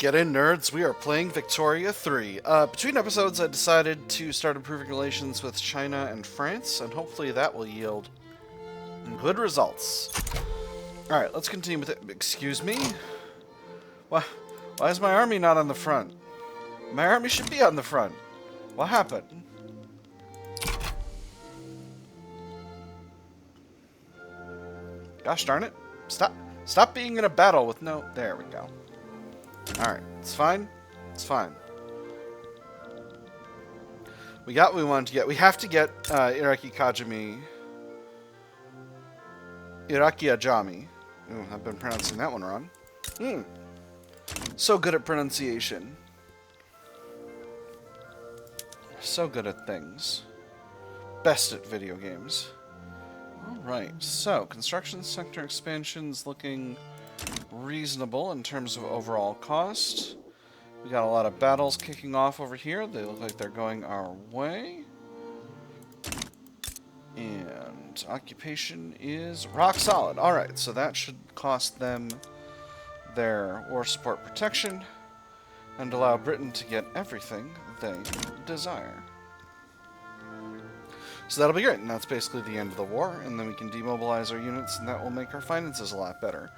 Get in, nerds. We are playing Victoria 3. Between episodes, I decided to start improving relations with China and France, and hopefully that will yield good results. Alright, let's continue with it. Excuse me? Why is my army not on the front? My army should be on the front. What happened? Gosh darn it. Stop being in a battle with no... There we go. Alright, it's fine. It's fine. We got what we wanted to get. We have to get Iraqi Kajami. Iraqi Ajami. Ooh, I've been pronouncing that one wrong. So good at pronunciation. So good at things. Best at video games. Alright, so construction sector expansion's looking reasonable in terms of overall cost. We got a lot of battles kicking off over here. They look like they're going our way. And occupation is rock solid. Alright, so that should cost them their war support protection and allow Britain to get everything they desire. So that'll be great, and that's basically the end of the war, and then we can demobilize our units, and that will make our finances a lot better.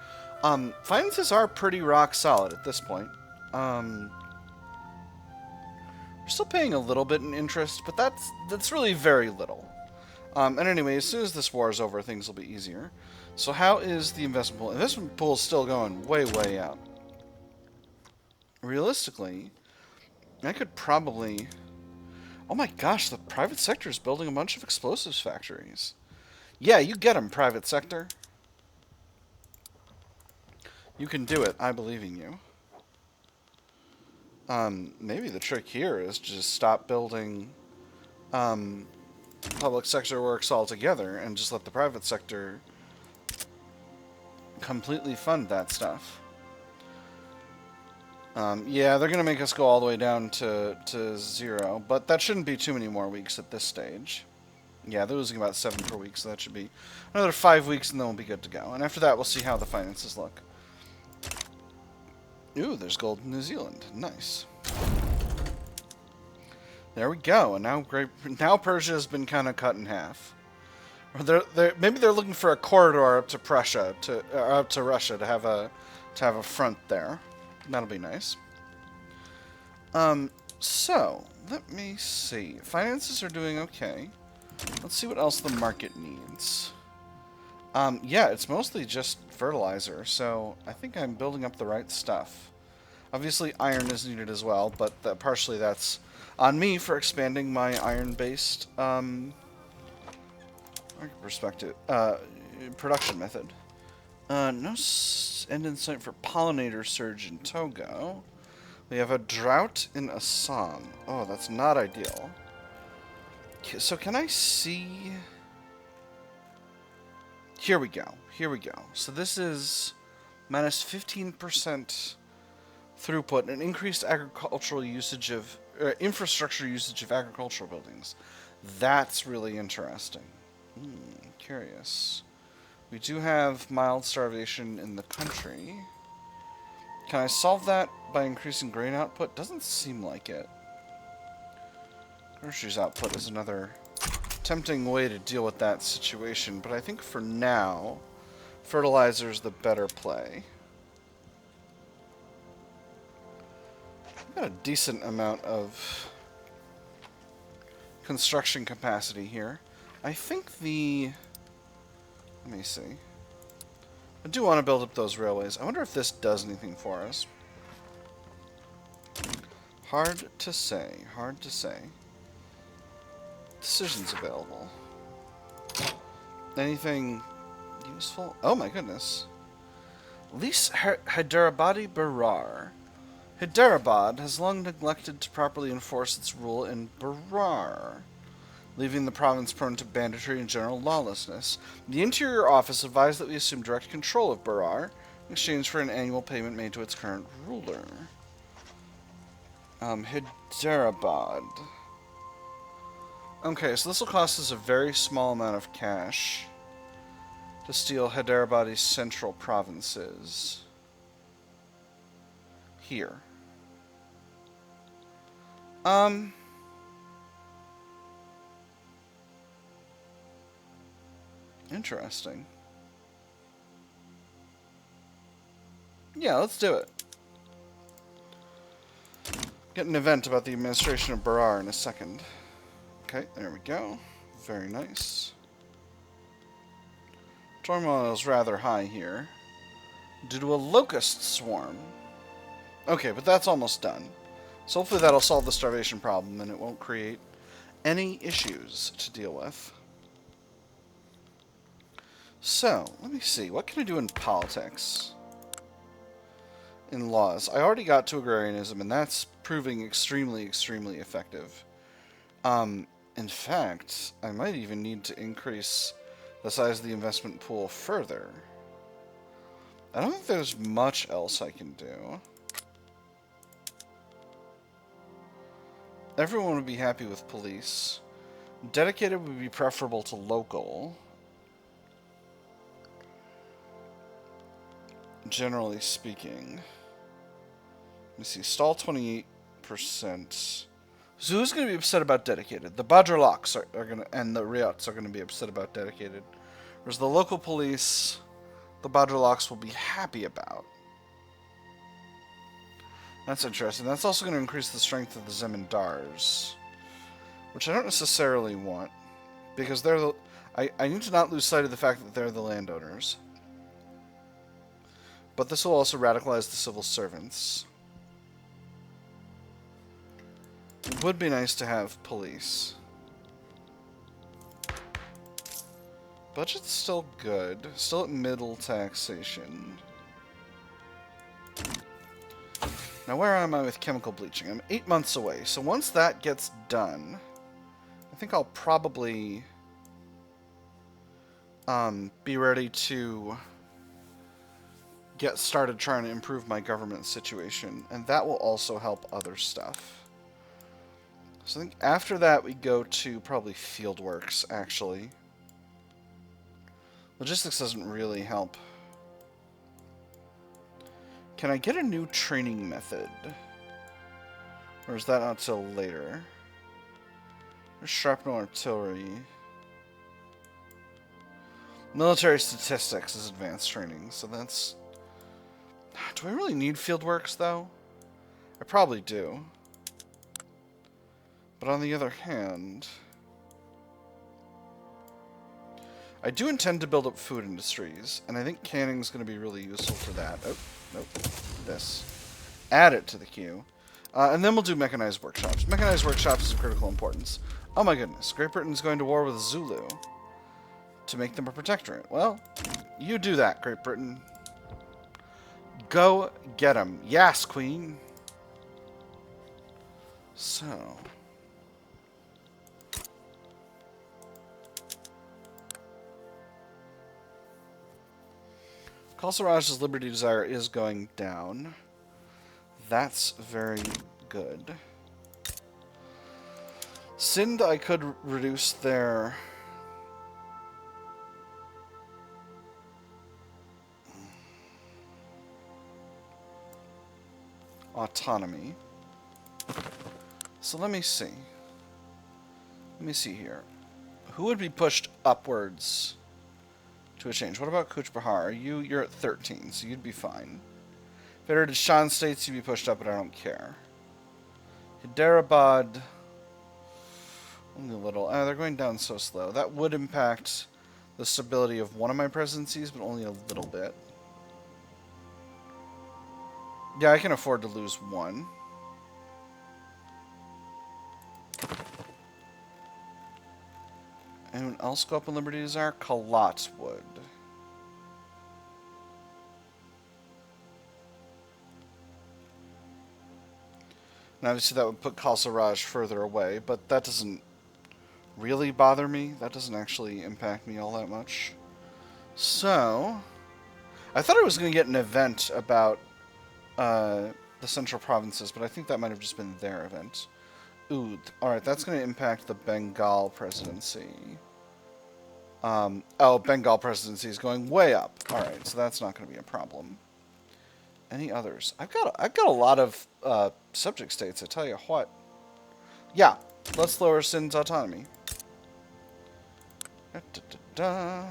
Finances are pretty rock solid at this point. We're still paying a little bit in interest, but that's really very little. And anyway, as soon as this war is over, things will be easier. So how is the investment pool? Investment pool is still going way, way out. Realistically, I could probably... Oh my gosh, the private sector is building a bunch of explosives factories. Yeah, you get them, private sector. You can do it. I believe in you. Maybe the trick here is to just stop building public sector works altogether and just let the private sector completely fund that stuff. Yeah, they're going to make us go all the way down to 0, but that shouldn't be too many more weeks at this stage. Yeah, they're losing about 7 per week, so that should be another 5 weeks, and then we'll be good to go. And after that, we'll see how the finances look. Ooh, there's gold in New Zealand. Nice. There we go, and now Persia has been kind of cut in half. Or maybe they're looking for a corridor up to Prussia, up to Russia, to have a front there. That'll be nice. So, let me see. Finances are doing okay. Let's see what else the market needs. Yeah, it's mostly just fertilizer, so I think I'm building up the right stuff. Obviously, iron is needed as well, but partially that's on me for expanding my iron-based production method. No end in sight for pollinator surge in Togo. We have a drought in Assam. Oh, that's not ideal. So can I see... Here we go. Here we go. So this is minus 15% throughput and increased agricultural usage of... infrastructure usage of agricultural buildings. That's really interesting. Curious. We do have mild starvation in the country. Can I solve that by increasing grain output? Doesn't seem like it. Groceries output is another tempting way to deal with that situation, but I think for now, fertilizer is the better play. I've got a decent amount of construction capacity here. I think the... Let me see. I do want to build up those railways. I wonder if this does anything for us. Hard to say. Hard to say. Decisions available. Anything useful? Oh my goodness. Lease Hyderabadi Berar. Hyderabad has long neglected to properly enforce its rule in Berar, leaving the province prone to banditry and general lawlessness. The Interior Office advised that we assume direct control of Berar in exchange for an annual payment made to its current ruler. Hyderabad. Okay, so this will cost us a very small amount of cash to steal Hyderabadi's central provinces. Here. Um, interesting. Yeah, let's do it. Get an event about the administration of Barar in a second. Okay, there we go. Very nice. Turmoil is rather high here, due to a locust swarm. Okay, but that's almost done. So hopefully that'll solve the starvation problem and it won't create any issues to deal with. So, let me see. What can I do in politics? In laws. I already got to agrarianism, and that's proving extremely, extremely effective. In fact, I might even need to increase the size of the investment pool further. I don't think there's much else I can do. Everyone would be happy with police. Dedicated would be preferable to local. Generally speaking. Let me see. Stall 28%. So who's going to be upset about dedicated? The Badrlaks are going to, and the Riots are going to be upset about dedicated. Whereas the local police, the Badrlaks will be happy about. That's interesting. That's also going to increase the strength of the Zemindars, which I don't necessarily want, because they're the... I need to not lose sight of the fact that they're the landowners. But this will also radicalize the civil servants. It would be nice to have police. Budget's still good. Still at middle taxation. Now, where am I with chemical bleaching? I'm 8 months away, so once that gets done, I think I'll probably be ready to get started trying to improve my government situation, and that will also help other stuff. So I think after that we go to probably fieldworks, actually. Logistics doesn't really help. Can I get a new training method? Or is that not till later? There's shrapnel artillery. Military statistics is advanced training, so that's... Do I really need fieldworks, though? I probably do. But on the other hand... I do intend to build up food industries, and I think canning is going to be really useful for that. Oh, nope. This. Add it to the queue. And then we'll do mechanized workshops. Mechanized workshops is of critical importance. Oh my goodness, Great Britain's going to war with Zulu to make them a protectorate. Well, you do that, Great Britain. Go get 'em. Yes, Queen. So... Khalsa Raj's Liberty Desire is going down. That's very good. Sind, I could reduce their... autonomy. So let me see. Let me see here. Who would be pushed upwards to a change? What about Kuch Bahar? You're at 13, so you'd be fine. Federated Shan states, you'd be pushed up, but I don't care. Hyderabad, only a little. They're going down so slow. That would impact the stability of one of my presidencies, but only a little bit. Yeah, I can afford to lose one. Anyone else go up in Liberty Desire? Kalat would. And obviously that would put Khalsa Raj further away, but that doesn't really bother me. That doesn't actually impact me all that much. So, I thought I was going to get an event about the central provinces, but I think that might have just been their event. Oud. Alright, that's going to impact the Bengal presidency. Oh, Bengal presidency is going way up. Alright, so that's not going to be a problem. Any others? I've got a lot of subject states, I tell you what. Yeah, let's lower Sindh's autonomy. Da, da, da, da.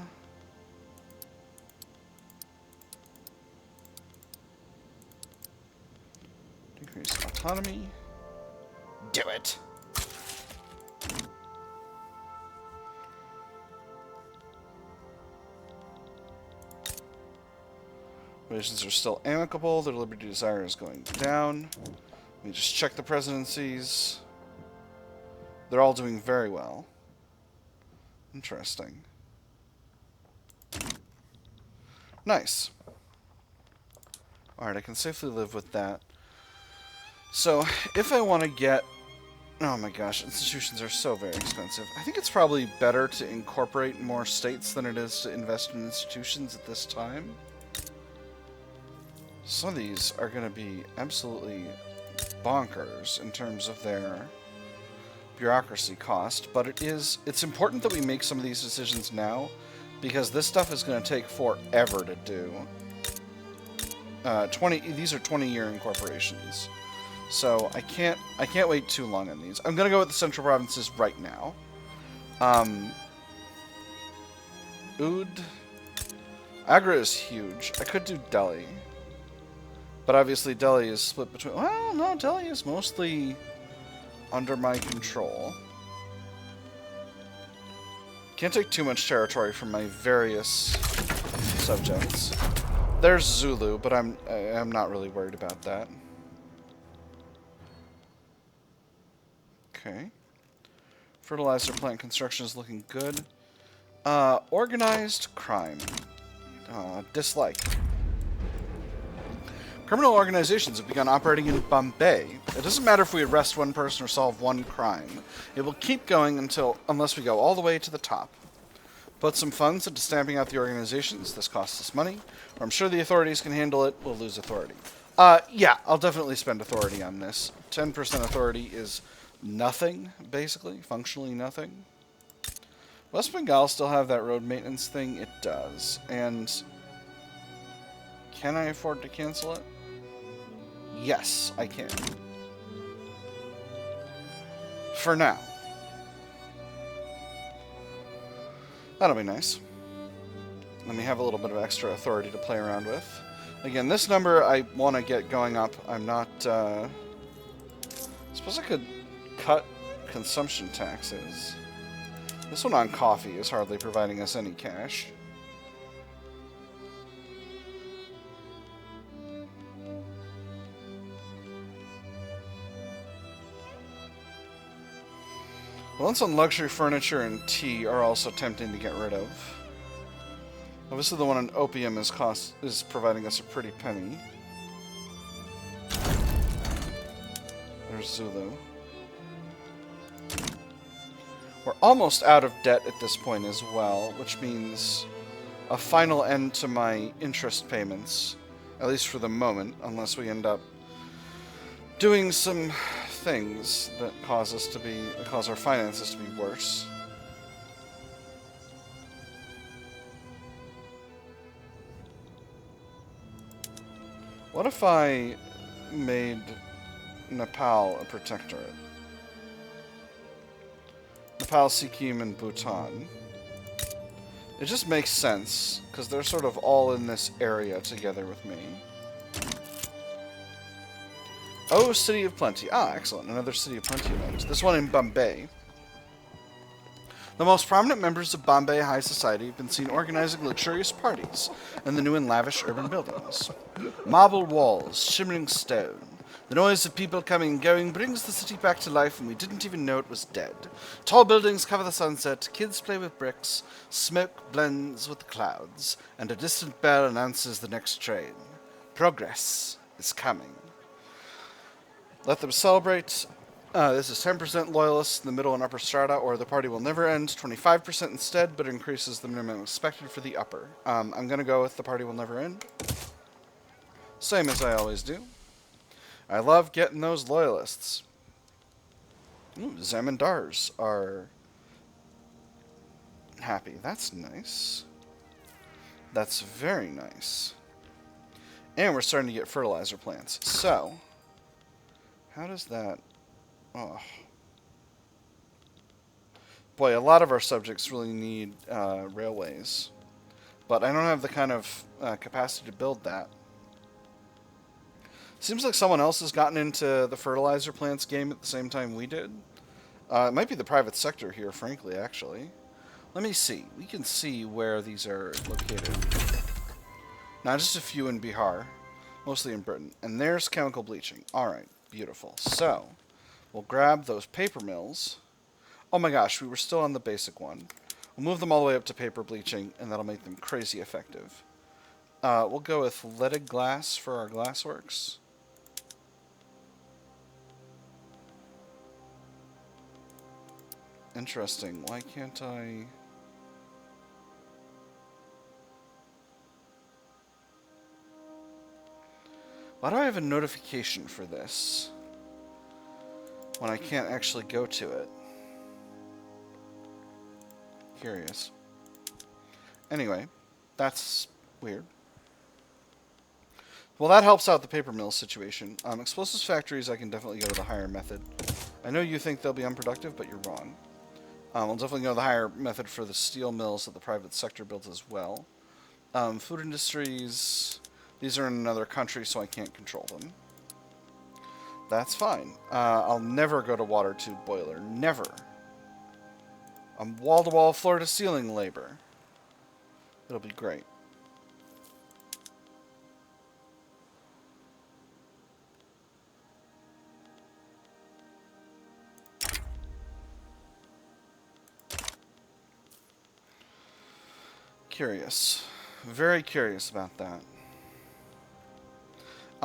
Decrease autonomy. Do it. Relations are still amicable. Their liberty desire is going down. Let me just check the presidencies. They're all doing very well. Interesting. Nice. Alright, I can safely live with that. So, if I want to get... Oh my gosh, institutions are so very expensive. I think it's probably better to incorporate more states than it is to invest in institutions at this time. Some of these are going to be absolutely bonkers in terms of their bureaucracy cost, but it's important that we make some of these decisions now, because this stuff is going to take forever to do. These are 20-year incorporations, so I can't wait too long on these. I'm going to go with the central provinces right now. Oud, Agra is huge. I could do Delhi. But obviously Delhi is split between... Well, no, Delhi is mostly under my control. Can't take too much territory from my various subjects. There's Zulu, but I'm not really worried about that. Okay. Fertilizer plant construction is looking good. Organized crime. Dislike. Criminal organizations have begun operating in Bombay. It doesn't matter if we arrest one person or solve one crime. It will keep going unless we go all the way to the top. Put some funds into stamping out the organizations. This costs us money. Or I'm sure the authorities can handle it. We'll lose authority. Yeah, I'll definitely spend authority on this. 10% authority is nothing, basically. Functionally nothing. West Bengal still have that road maintenance thing? It does. And can I afford to cancel it? Yes, I can. For now. That'll be nice. Let me have a little bit of extra authority to play around with. Again, this number I want to get going up. I'm not... I suppose I could cut consumption taxes. This one on coffee is hardly providing us any cash. The ones on luxury furniture and tea are also tempting to get rid of. Obviously the one on opium is providing us a pretty penny. There's Zulu. We're almost out of debt at this point as well, which means a final end to my interest payments, at least for the moment, unless we end up doing some things that cause our finances to be worse. What if I made Nepal a protectorate? Nepal, Sikkim, and Bhutan. It just makes sense, because they're sort of all in this area together with me. Oh, City of Plenty. Ah, excellent. Another City of Plenty event. This one in Bombay. The most prominent members of Bombay high society have been seen organizing luxurious parties in the new and lavish urban buildings. Marble walls, shimmering stone. The noise of people coming and going brings the city back to life, and we didn't even know it was dead. Tall buildings cover the sunset, kids play with bricks, smoke blends with the clouds, and a distant bell announces the next train. Progress is coming. Let them celebrate. This is 10% loyalists in the middle and upper strata, or the party will never end. 25% instead, but increases the minimum expected for the upper. I'm going to go with the party will never end. Same as I always do. I love getting those loyalists. Ooh, Zamindars are happy. That's nice. That's very nice. And we're starting to get fertilizer plants. So... how does that... oh. Boy, a lot of our subjects really need railways. But I don't have the kind of capacity to build that. Seems like someone else has gotten into the fertilizer plants game at the same time we did. It might be the private sector here, frankly, actually. Let me see. We can see where these are located. Now, just a few in Bihar, mostly in Britain. And there's chemical bleaching. Alright, beautiful. So, we'll grab those paper mills. Oh my gosh, we were still on the basic one. We'll move them all the way up to paper bleaching, and that'll make them crazy effective. We'll go with leaded glass for our glassworks. Interesting. Why can't I... Why do I have a notification for this when I can't actually go to it? Curious. Anyway, that's weird. Well, that helps out the paper mill situation. Explosives factories, I can definitely go to the higher method. I know you think they'll be unproductive, but you're wrong. We'll definitely go the higher method for the steel mills that the private sector builds as well. Food industries... These are in another country, so I can't control them. That's fine. I'll never go to water tube boiler. Never. I'm wall-to-wall, floor-to-ceiling labor. It'll be great. Curious. Very curious about that.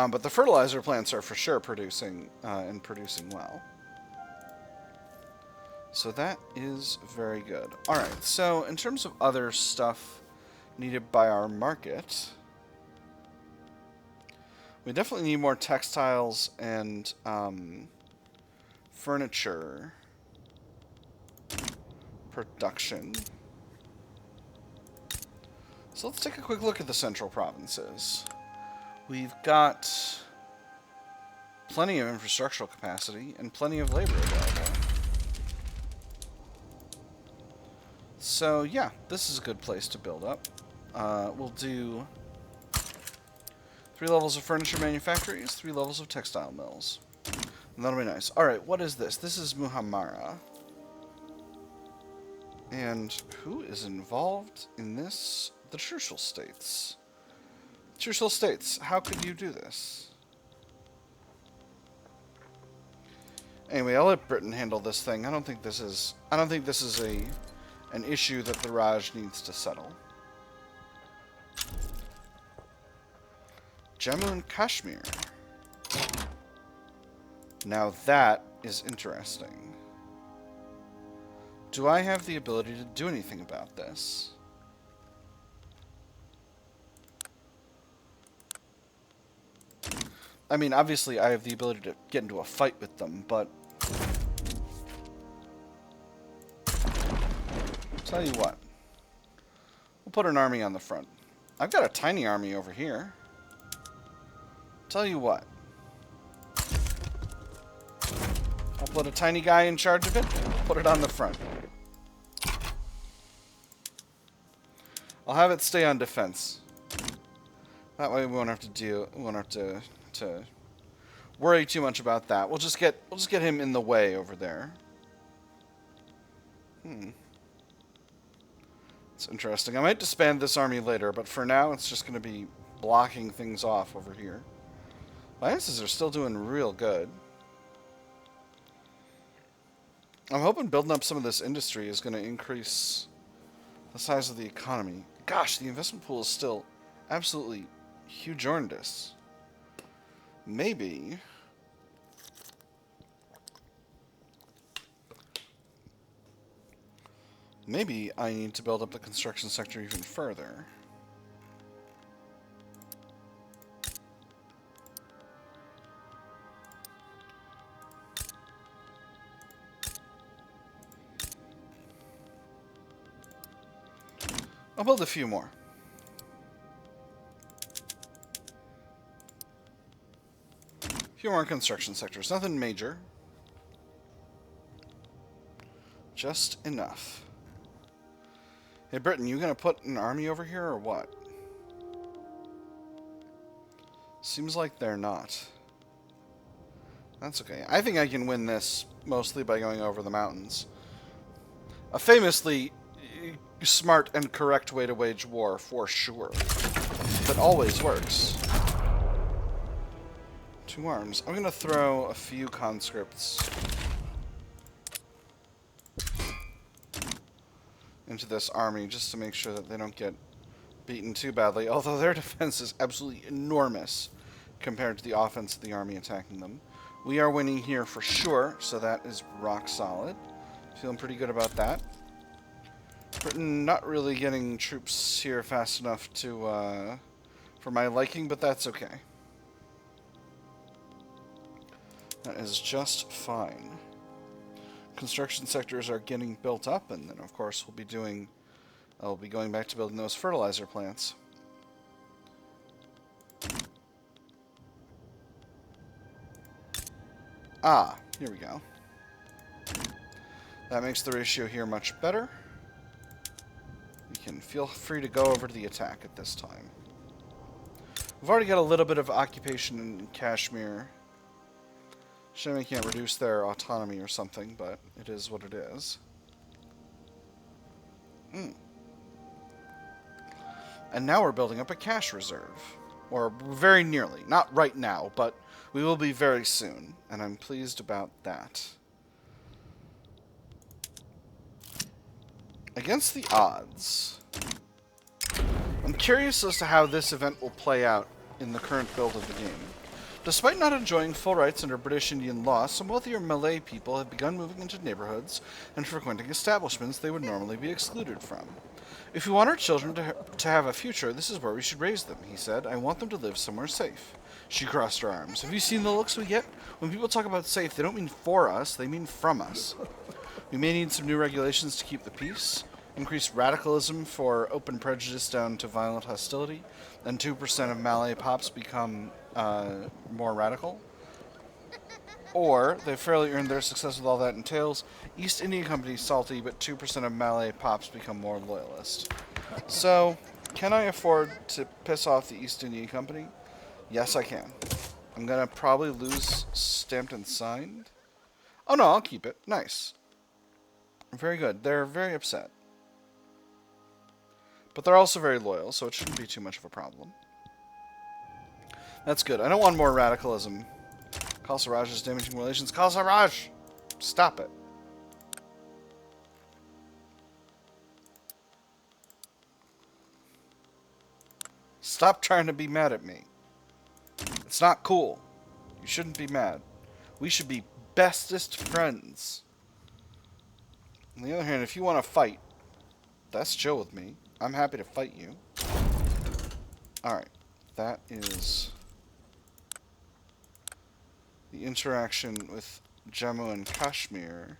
But the fertilizer plants are for sure producing, and producing well. So that is very good. Alright, so in terms of other stuff needed by our market, we definitely need more textiles and furniture production. So let's take a quick look at the central provinces. We've got plenty of infrastructural capacity and plenty of labor available. So yeah, this is a good place to build up. We'll do 3 levels of furniture manufactories, 3 levels of textile mills. And that'll be nice. Alright, what is this? This is Muhammara. And who is involved in this? The Trucial States. Trucial States, how could you do this? Anyway, I'll let Britain handle this thing. I don't think this is an issue that the Raj needs to settle. Jammu and Kashmir. Now that is interesting. Do I have the ability to do anything about this? I mean, obviously I have the ability to get into a fight with them, but... Tell you what. We'll put an army on the front. I've got a tiny army over here. Tell you what. I'll put a tiny guy in charge of it. Put it on the front. I'll have it stay on defense. That way we won't have to worry too much about that. We'll just get him in the way over there. It's interesting. I might disband this army later, but for now it's just going to be blocking things off over here. Alliances are still doing real good. I'm hoping building up some of this industry is going to increase the size of the economy. Gosh, the investment pool is still absolutely huge-orndous. Maybe I need to build up the construction sector even further. I'll build a few more. A few more construction sectors. Nothing major. Just enough. Hey, Britain, you gonna put an army over here or what? Seems like they're not. That's okay. I think I can win this mostly by going over the mountains. A famously smart and correct way to wage war, for sure. That always works. 2 arms. I'm gonna throw a few conscripts into this army just to make sure that they don't get beaten too badly, although their defense is absolutely enormous compared to the offense of the army attacking them. We are winning here for sure, so that is rock solid. Feeling pretty good about that. Britain not really getting troops here fast enough to for my liking, but that's okay. That is just fine. Construction sectors are getting built up, and then of course I'll be going back to building those fertilizer plants. Ah, here we go. That makes the ratio here much better. We can feel free to go over to the attack at this time. We've already got a little bit of occupation in Kashmir. Shame I can't reduce their autonomy or something, but it is what it is. And now we're building up a cash reserve. Or very nearly. Not right now, but we will be very soon. And I'm pleased about that. Against the odds, I'm curious as to how this event will play out in the current build of the game. Despite not enjoying full rights under British Indian law, some wealthier Malay people have begun moving into neighborhoods and frequenting establishments they would normally be excluded from. If we want our children to have a future, this is where we should raise them, he said. I want them to live somewhere safe. She crossed her arms. Have you seen the looks we get? When people talk about safe, they don't mean for us, they mean from us. We may need some new regulations to keep the peace, increase radicalism for open prejudice down to violent hostility, and 2% of Malay pops become more radical. Or, they've fairly earned their success with all that entails. East India Company salty, but 2% of Malay pops become more loyalist. So, can I afford to piss off the East India Company? Yes, I can. I'm gonna probably lose stamped and signed. Oh no, I'll keep it. Nice. Very good. They're very upset. But they're also very loyal, so it shouldn't be too much of a problem. That's good. I don't want more radicalism. Khalsa Raj is damaging relations. Khalsa Raj! Stop it. Stop trying to be mad at me. It's not cool. You shouldn't be mad. We should be bestest friends. On the other hand, if you want to fight, that's chill with me. I'm happy to fight you. Alright. That is the interaction with Jammu and Kashmir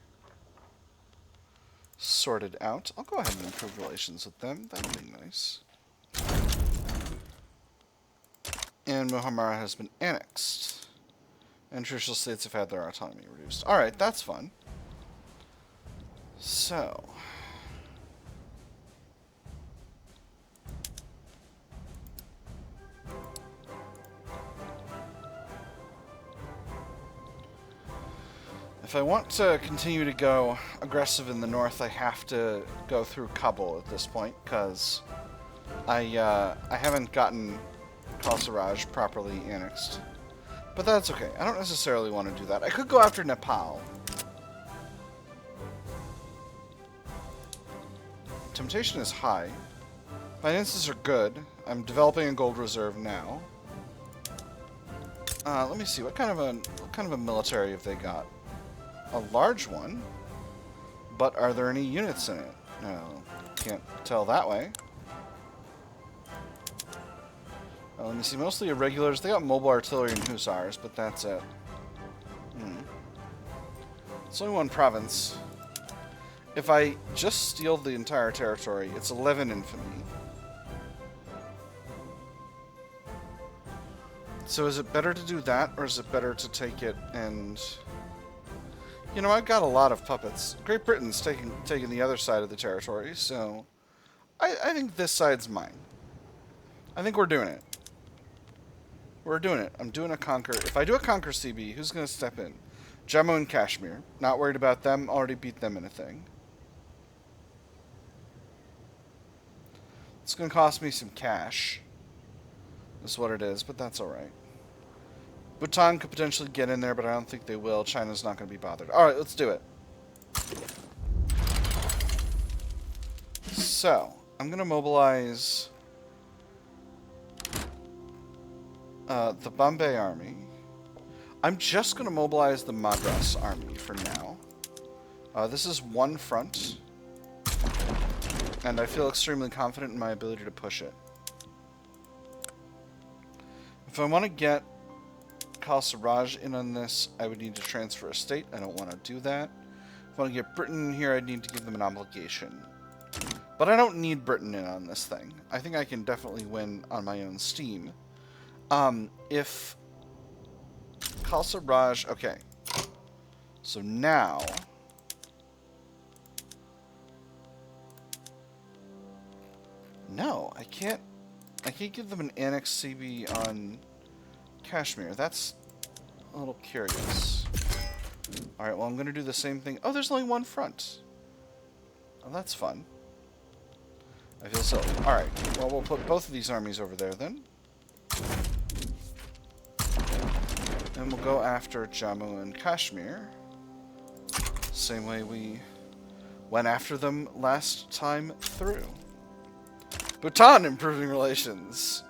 sorted out. I'll go ahead and improve relations with them. That'll be nice. And Muhammara has been annexed. And traditional states have had their autonomy reduced. Alright, that's fun. So, if I want to continue to go aggressive in the north, I have to go through Kabul at this point, because I haven't gotten Khalsa Raj properly annexed. But that's okay. I don't necessarily want to do that. I could go after Nepal. Temptation is high. Finances are good. I'm developing a gold reserve now. Let me see. What kind of a military have they got? A large one. But are there any units in it? No, can't tell that way. Let me see. Mostly irregulars. They got mobile artillery and hussars, but that's it. It's only one province. If I just steal the entire territory, it's 11 infamy. So is it better to do that, or is it better to take it and... You know, I've got a lot of puppets. Great Britain's taking the other side of the territory, so I think this side's mine. I think we're doing it. We're doing it. I'm doing a conquer. If I do a conquer CB, who's going to step in? Jammu and Kashmir. Not worried about them. Already beat them in a thing. It's going to cost me some cash. That's what it is, but that's alright. Bhutan could potentially get in there, but I don't think they will. China's not going to be bothered. Alright, let's do it. So, I'm going to mobilize the Bombay army. I'm just going to mobilize the Madras army for now. This is one front, and I feel extremely confident in my ability to push it. If I want to get Khalsa Raj in on this, I would need to transfer a state. I don't want to do that. If I want to get Britain in here, I'd need to give them an obligation. But I don't need Britain in on this thing. I think I can definitely win on my own steam. If Khalsa Raj... Okay. So now... No, I can't give them an annex CB on Kashmir. That's a little curious. Alright, well, I'm going to do the same thing. Oh, there's only one front. Oh, that's fun. I feel silly. Alright, well, we'll put both of these armies over there, then. And we'll go after Jammu and Kashmir. Same way we went after them last time through. Bhutan improving relations.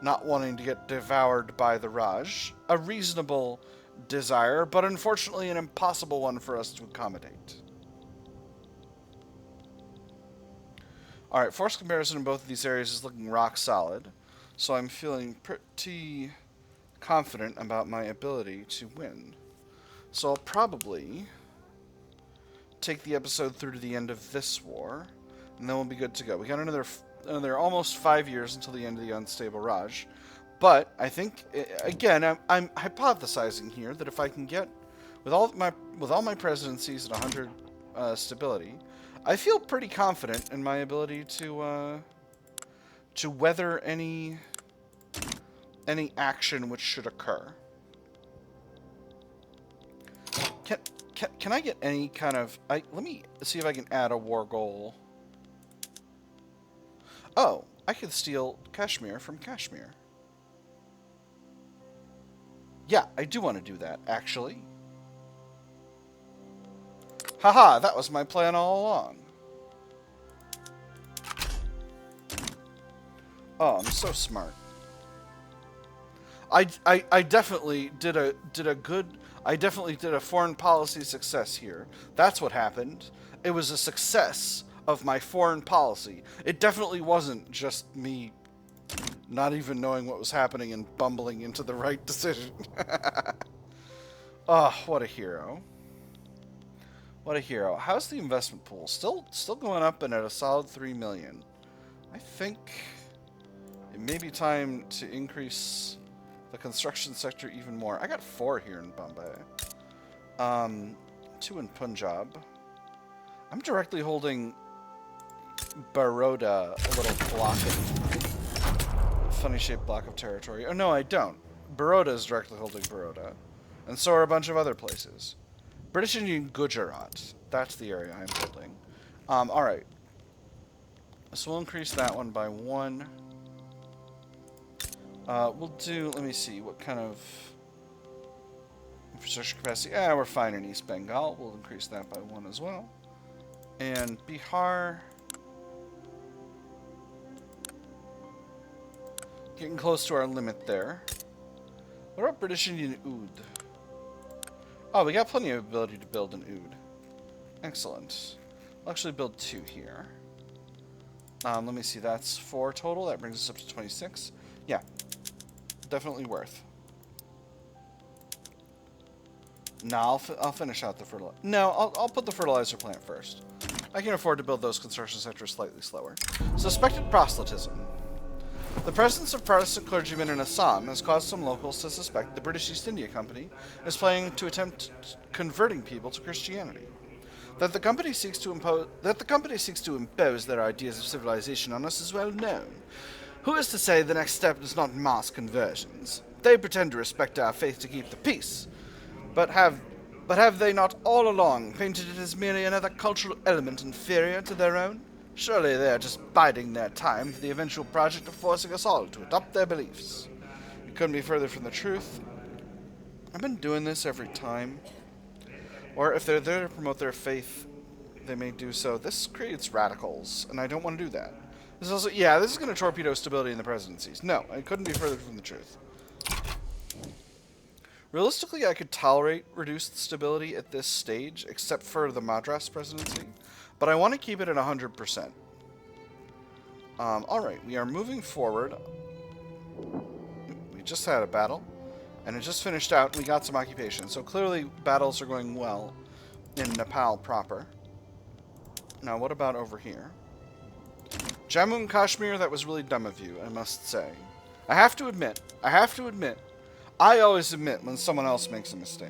Not wanting to get devoured by the Raj. A reasonable desire, but unfortunately an impossible one for us to accommodate. Alright, force comparison in both of these areas is looking rock solid. So I'm feeling pretty confident about my ability to win. So I'll probably take the episode through to the end of this war, and then we'll be good to go. We got another almost 5 years until the end of the unstable Raj. But I think, again, I'm hypothesizing here that if I can get, with all my presidencies at 100 stability, I feel pretty confident in my ability to weather any action which should occur. Can I get any kind of... let me see if I can add a war goal. Oh, I could steal Kashmir from Kashmir. Yeah, I do want to do that, actually. Haha, that was my plan all along. Oh, I'm so smart. I definitely did a foreign policy success here. That's what happened. It was a success of my foreign policy. It definitely wasn't just me not even knowing what was happening and bumbling into the right decision. Oh, what a hero. What a hero. How's the investment pool? Still going up and at a solid 3 million. I think it may be time to increase the construction sector even more. I got 4 here in Bombay. 2 in Punjab. I'm directly holding Baroda, a little block of funny shaped block of territory. Oh no, I don't. Baroda is directly holding Baroda. And so are a bunch of other places. British Indian Gujarat. That's the area I'm holding. Alright. So we'll increase that one by 1. We'll do, let me see, what kind of infrastructure capacity. We're fine in East Bengal. We'll increase that by 1 as well. And Bihar. Getting close to our limit there. What about British Indian Oud? Oh, we got plenty of ability to build an Oud. Excellent. I'll actually build 2 here. Let me see, that's 4 total. That brings us up to 26. Yeah, definitely worth. No, I'll finish out the fertilizer. No, I'll put the fertilizer plant first. I can afford to build those construction sectors slightly slower. Suspected proselytism. The presence of Protestant clergymen in Assam has caused some locals to suspect the British East India Company is planning to attempt converting people to Christianity. That the company seeks to impose their ideas of civilization on us is well known. Who is to say the next step is not mass conversions? They pretend to respect our faith to keep the peace, but have they not all along painted it as merely another cultural element inferior to their own? Surely they are just biding their time for the eventual project of forcing us all to adopt their beliefs. It couldn't be further from the truth. I've been doing this every time. Or if they're there to promote their faith, they may do so. This creates radicals, and I don't want to do that. This is also, yeah, this is going to torpedo stability in the presidencies. No, it couldn't be further from the truth. Realistically, I could tolerate reduced stability at this stage, except for the Madras presidency, but I want to keep it at 100%. Alright, we are moving forward. We just had a battle, and it just finished out, and we got some occupation. So clearly, battles are going well in Nepal proper. Now, what about over here? Jammu and Kashmir, that was really dumb of you, I must say. I have to admit, I always admit when someone else makes a mistake.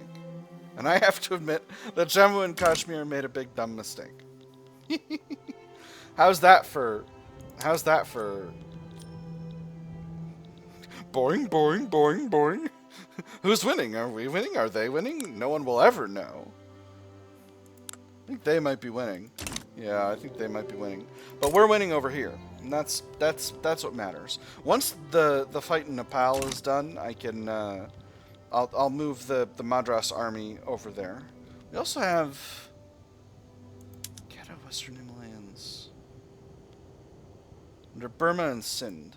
And I have to admit that Jammu and Kashmir made a big dumb mistake. How's that for boring, boring, boring, boring? Who's winning? Are we winning? Are they winning? No one will ever know. I think they might be winning. Yeah, I think they might be winning. But we're winning over here. And that's what matters. Once the fight in Nepal is done, I can I'll move the Madras army over there. We also have Quetta, Western Himalayas. Under Burma and Sindh.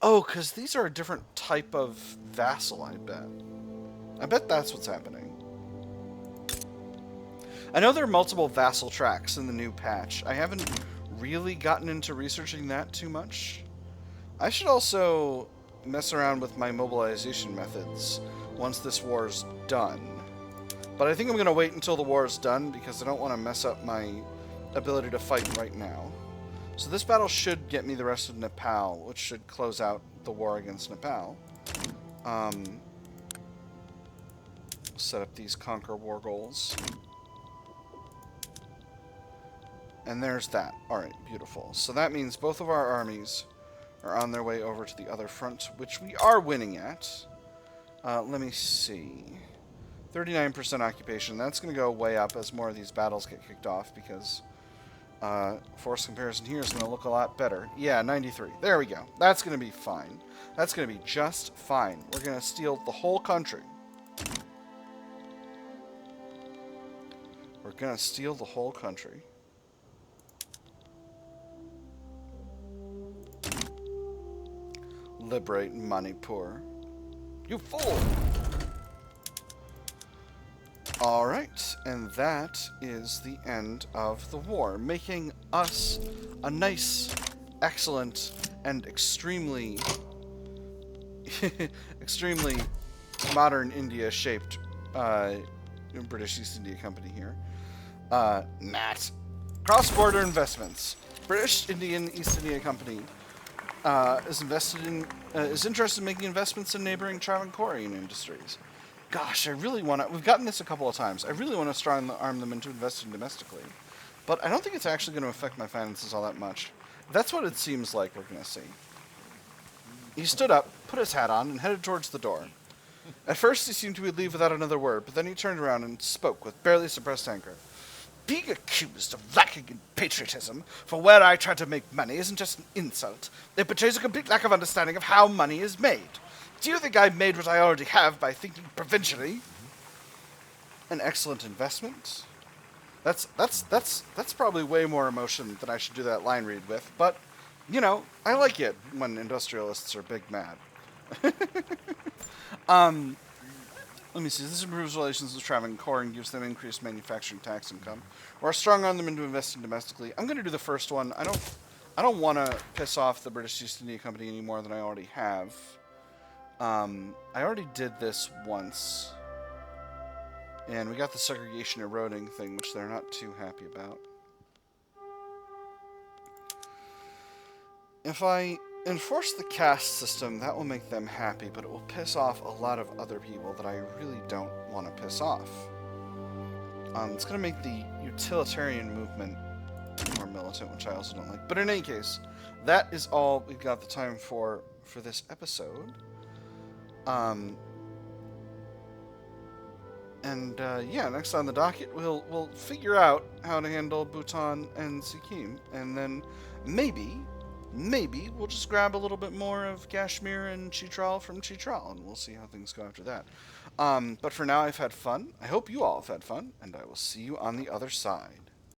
Oh, because these are a different type of vassal, I bet. I bet that's what's happening. I know there are multiple vassal tracks in the new patch. I haven't really gotten into researching that too much. I should also mess around with my mobilization methods once this war's done. But I think I'm going to wait until the war is done because I don't want to mess up my ability to fight right now. So this battle should get me the rest of Nepal, which should close out the war against Nepal. Set up these conquer war goals. And there's that. Alright, beautiful. So that means both of our armies are on their way over to the other front, which we are winning at. Let me see. 39% occupation. That's going to go way up as more of these battles get kicked off because force comparison here is going to look a lot better. Yeah, 93. There we go. That's going to be fine. That's going to be just fine. We're going to steal the whole country. We're going to steal the whole country. Liberate Manipur. You fool! Alright, and that is the end of the war, making us a nice, excellent, and extremely extremely modern India-shaped British East India Company here. Nat. Cross-border investments. British Indian East India Company is interested in making investments in neighboring Travancorean industries. Gosh, I really want to... We've gotten this a couple of times. I really want to strong-arm them into investing domestically. But I don't think it's actually going to affect my finances all that much. That's what it seems like we're going to see. He stood up, put his hat on, and headed towards the door. At first, he seemed to leave without another word, but then he turned around and spoke with barely suppressed anger. Being accused of lacking in patriotism for where I try to make money isn't just an insult. It betrays a complete lack of understanding of how money is made. Do you think I made what I already have by thinking provincially? An excellent investment? That's probably way more emotion than I should do that line read with, but, you know, I like it when industrialists are big mad. Let me see. This improves relations with Travancore and gives them increased manufacturing tax income. Or strong on them into investing domestically. I'm going to do the first one. I don't want to piss off the British East India Company any more than I already have. I already did this once. And we got the segregation eroding thing, which they're not too happy about. If I enforce the caste system. That will make them happy, but it will piss off a lot of other people that I really don't want to piss off. It's going to make the utilitarian movement more militant, which I also don't like. But in any case, that is all we've got the time for this episode. Yeah, next on the docket, we'll figure out how to handle Bhutan and Sikkim, and then maybe we'll just grab a little bit more of Kashmir and Chitral from Chitral, and we'll see how things go after that. But for now, I've had fun. I hope you all have had fun, and I will see you on the other side.